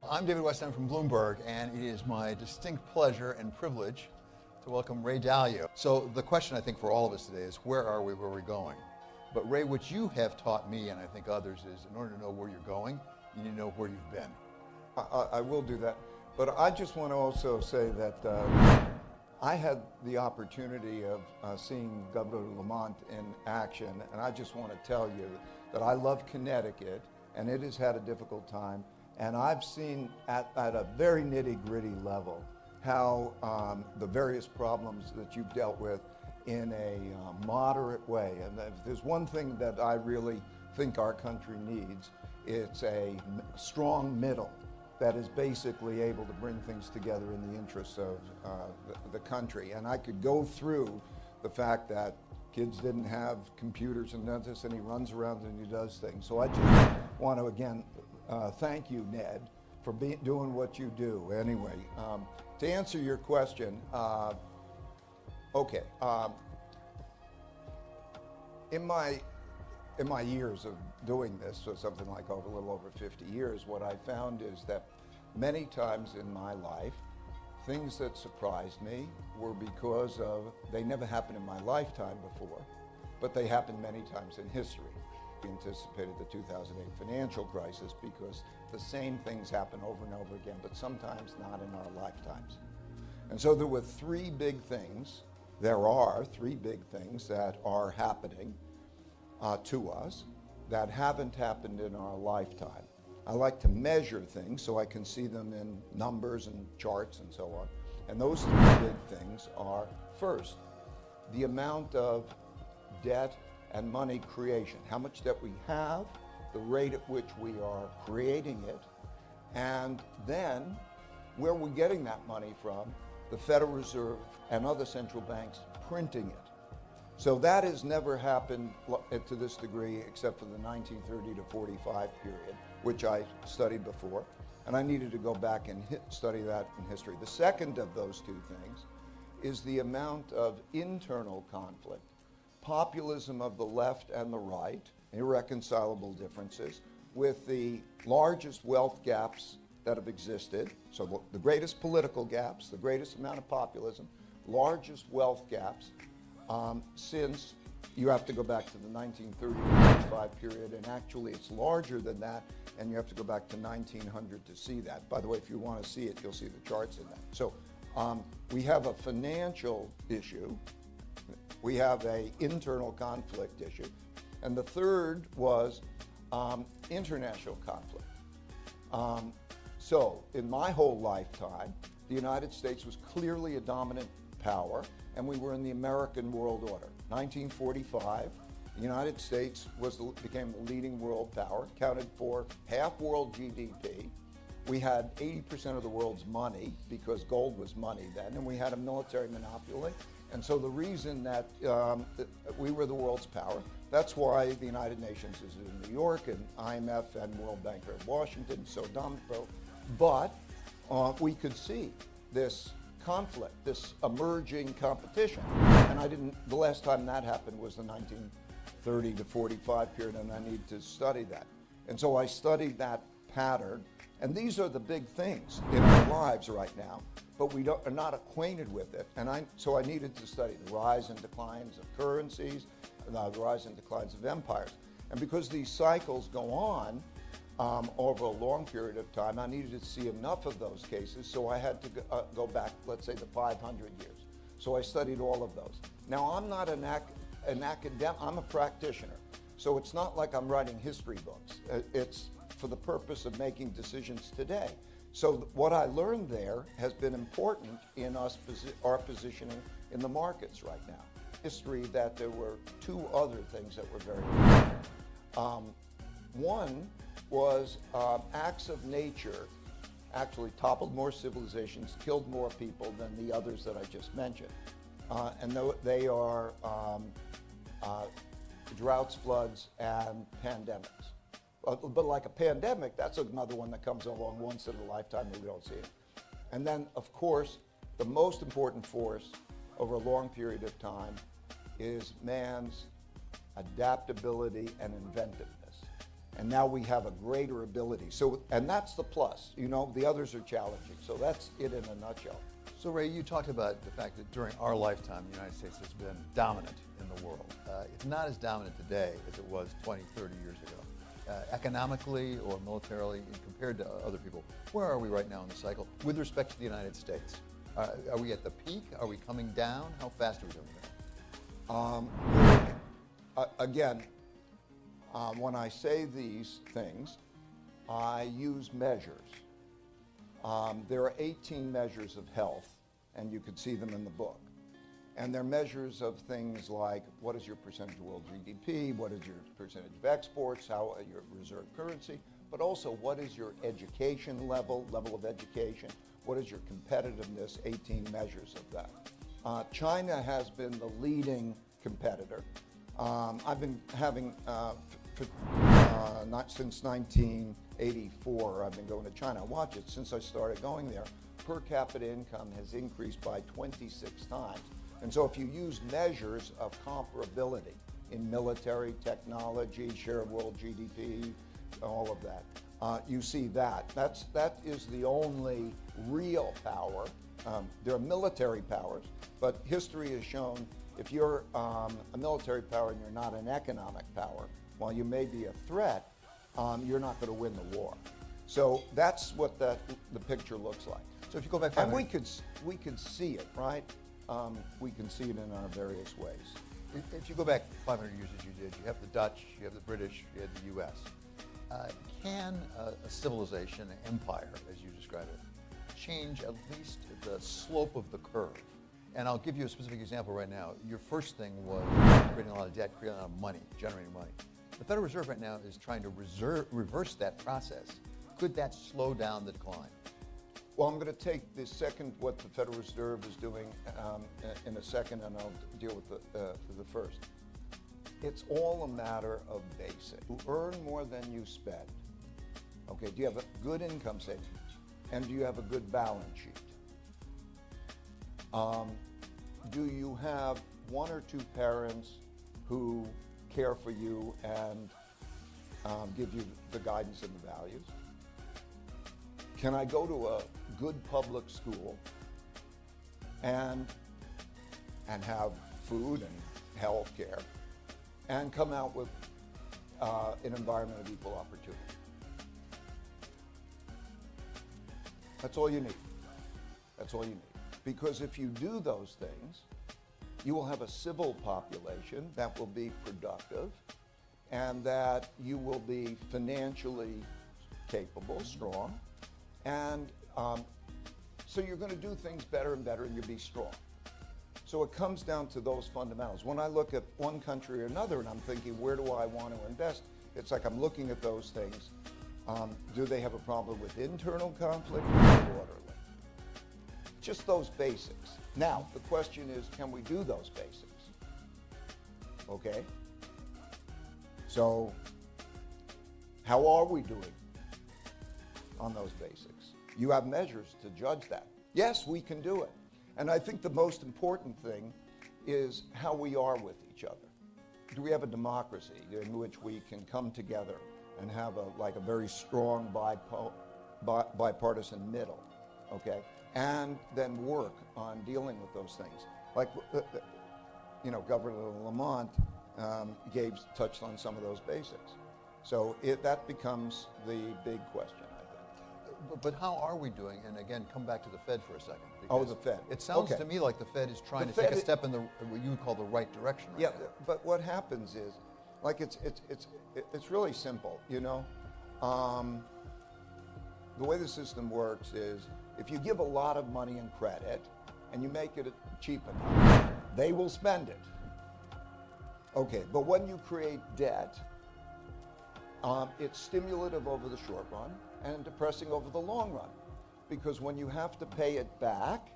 I'm David Westheim from Bloomberg, and it is my distinct pleasure and privilege to welcome Ray Dalio. So the question I think for all of us today is, where are we, where are we going? But Ray, what you have taught me, and I think others, is in order to know where you're going, you need to know where you've been. I will do that. But I just want to also say that I had the opportunity of seeing Governor Lamont in action, and I just want to tell you that I love Connecticut, and it has had a difficult time. And I've seen at a very nitty-gritty level how the various problems that you've dealt with in a moderate way. And if there's one thing that I really think our country needs, it's a strong middle that is basically able to bring things together in the interests of the country. And I could go through the fact that kids didn't have computers and none of this, and he runs around and he does things. So I just want to, again, thank you, Ned, for doing what you do. Anyway, to answer your question, in my years of doing this, so something like a little over 50 years, what I found is that many times in my life, things that surprised me were because they never happened in my lifetime before, but they happened many times in history. We anticipated the 2008 financial crisis because the same things happen over and over again, but sometimes not in our lifetimes. And so there were three big things that are happening to us that haven't happened in our lifetime. I like to measure things so I can see them in numbers and charts and so on. And those three big things are, first, the amount of debt and money creation, how much debt we have, the rate at which we are creating it, and then where we're getting that money from, the Federal Reserve and other central banks printing it. So that has never happened to this degree except for the 1930 to 45 period, which I studied before, and I needed to go back and study that in history. The second of those two things is the amount of internal conflict, populism of the left and the right, irreconcilable differences, with the largest wealth gaps that have existed. So the greatest political gaps, the greatest amount of populism, largest wealth gaps since you have to go back to the 1930-45 period, and actually it's larger than that, and you have to go back to 1900 to see that. By the way, if you want to see it, you'll see the charts in that. So we have a financial issue, we have an internal conflict issue, and the third was international conflict. So in my whole lifetime, the United States was clearly a dominant power, and we were in the American world order. 1945, the United States became the leading world power, accounted for half world GDP. We had 80% of the world's money because gold was money then, and we had a military monopoly. And so the reason that we were the world's power, that's why the United Nations is in New York and IMF and World Bank are in Washington, so dominant. But we could see this conflict, this emerging competition. And the last time that happened was the 1930 to 45 period, and I need to study that. And so I studied that pattern, and these are the big things in our lives right now, but we are not acquainted with it. And so I needed to study the rise and declines of currencies, the rise and declines of empires. And because these cycles go on over a long period of time, I needed to see enough of those cases, so I had to go back, let's say, the 500 years. So I studied all of those. Now, I'm not an academic, I'm a practitioner. So it's not like I'm writing history books. It's for the purpose of making decisions today. So what I learned there has been important in our positioning in the markets right now. History that there were two other things that were very important. One was acts of nature actually toppled more civilizations, killed more people than the others that I just mentioned. And they are droughts, floods, and pandemics. But like a pandemic, that's another one that comes along once in a lifetime and we don't see it. And then, of course, the most important force over a long period of time is man's adaptability and inventiveness. And now we have a greater ability. So, and that's the plus. You know, the others are challenging. So that's it in a nutshell. So Ray, you talked about the fact that during our lifetime, the United States has been dominant in the world. It's not as dominant today as it was 20, 30 years ago. Economically or militarily, compared to other people, where are we right now in the cycle with respect to the United States? Are we at the peak? Are we coming down? How fast are we doing that? Again, when I say these things, I use measures. There are 18 measures of health, and you could see them in the book. And they're measures of things like what is your percentage of world GDP, what is your percentage of exports, how your reserve currency, but also what is your education level of education, what is your competitiveness, 18 measures of that. China has been the leading competitor. I've been having, not since 1984, I've been going to China. Watch it, since I started going there, per capita income has increased by 26 times. And so if you use measures of comparability in military, technology, share of world GDP, all of that, you see that. That is the only real power. There are military powers, but history has shown if you're a military power and you're not an economic power, while you may be a threat, you're not going to win the war. So that's what the picture looks like. So if you go back, and we could see it, right? We can see it in our various ways. If you go back 500 years as you did, you have the Dutch, you have the British, you have the U.S. Can a civilization, an empire, as you describe it, change at least the slope of the curve? And I'll give you a specific example right now. Your first thing was creating a lot of debt, creating a lot of money, generating money. The Federal Reserve right now is trying to reverse that process. Could that slow down the decline? Well, I'm going to take the second, what the Federal Reserve is doing in a second, and I'll deal with the first. It's all a matter of basic. You earn more than you spend. Okay, do you have a good income statement? And do you have a good balance sheet? Do you have one or two parents who care for you and give you the guidance and the values? Can I go to a good public school and have food and health care and come out with an environment of equal opportunity? That's all you need. That's all you need. Because if you do those things, you will have a civil population that will be productive and that you will be financially capable, strong, and so you're going to do things better and better and you'll be strong. So it comes down to those fundamentals. When I look at one country or another and I'm thinking, where do I want to invest? It's like I'm looking at those things. Do they have a problem with internal conflict or orderly? Just those basics. Now, the question is, can we do those basics? Okay? So, how are we doing on those basics? You have measures to judge that. Yes, we can do it. And I think the most important thing is how we are with each other. Do we have a democracy in which we can come together and have a very strong bipartisan middle, okay? And then work on dealing with those things. Like, Governor Lamont touched on some of those basics. So that becomes the big question, I think. But how are we doing? And again, come back to the Fed for a second. Oh, the Fed. It sounds to me like the Fed is trying to take a step in what you would call the right direction. Right now. But what happens is, it's really simple, The way the system works is, if you give a lot of money and credit and you make it cheap enough, they will spend it. Okay, but when you create debt, it's stimulative over the short run and depressing over the long run. Because when you have to pay it back,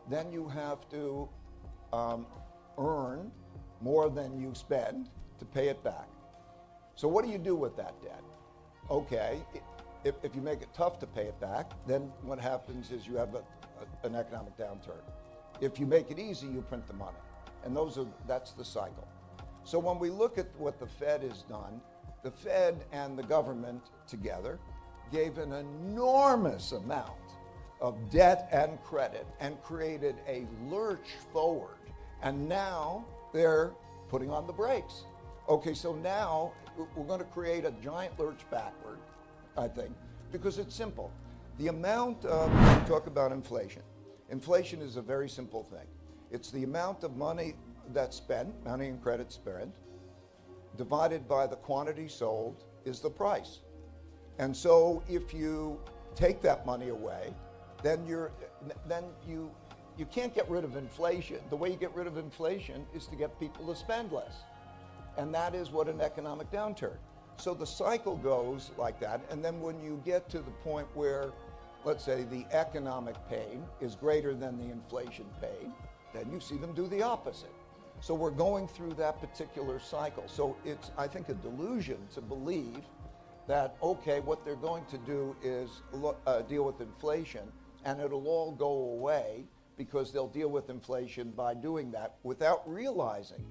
then you have to earn more than you spend to pay it back. So what do you do with that debt? Okay, if you make it tough to pay it back, then what happens is you have an economic downturn. If you make it easy, you print the money. And that's the cycle. So when we look at what the Fed has done, The Fed and the government together gave an enormous amount of debt and credit and created a lurch forward. And now they're putting on the brakes. Okay, so now we're going to create a giant lurch backward, I think, because it's simple. The amount of, we talk about inflation. Inflation is a very simple thing. It's the amount of money that's spent, money and credit spent, divided by the quantity sold is the price. And so if you take that money away, then you can't get rid of inflation. The way you get rid of inflation is to get people to spend less. And that is what an economic downturn. So the cycle goes like that, and then when you get to the point where, let's say, the economic pain is greater than the inflation pain, then you see them do the opposite. So we're going through that particular cycle. So it's, I think, a delusion to believe that, okay, what they're going to do is deal with inflation, and it'll all go away because they'll deal with inflation by doing that without realizing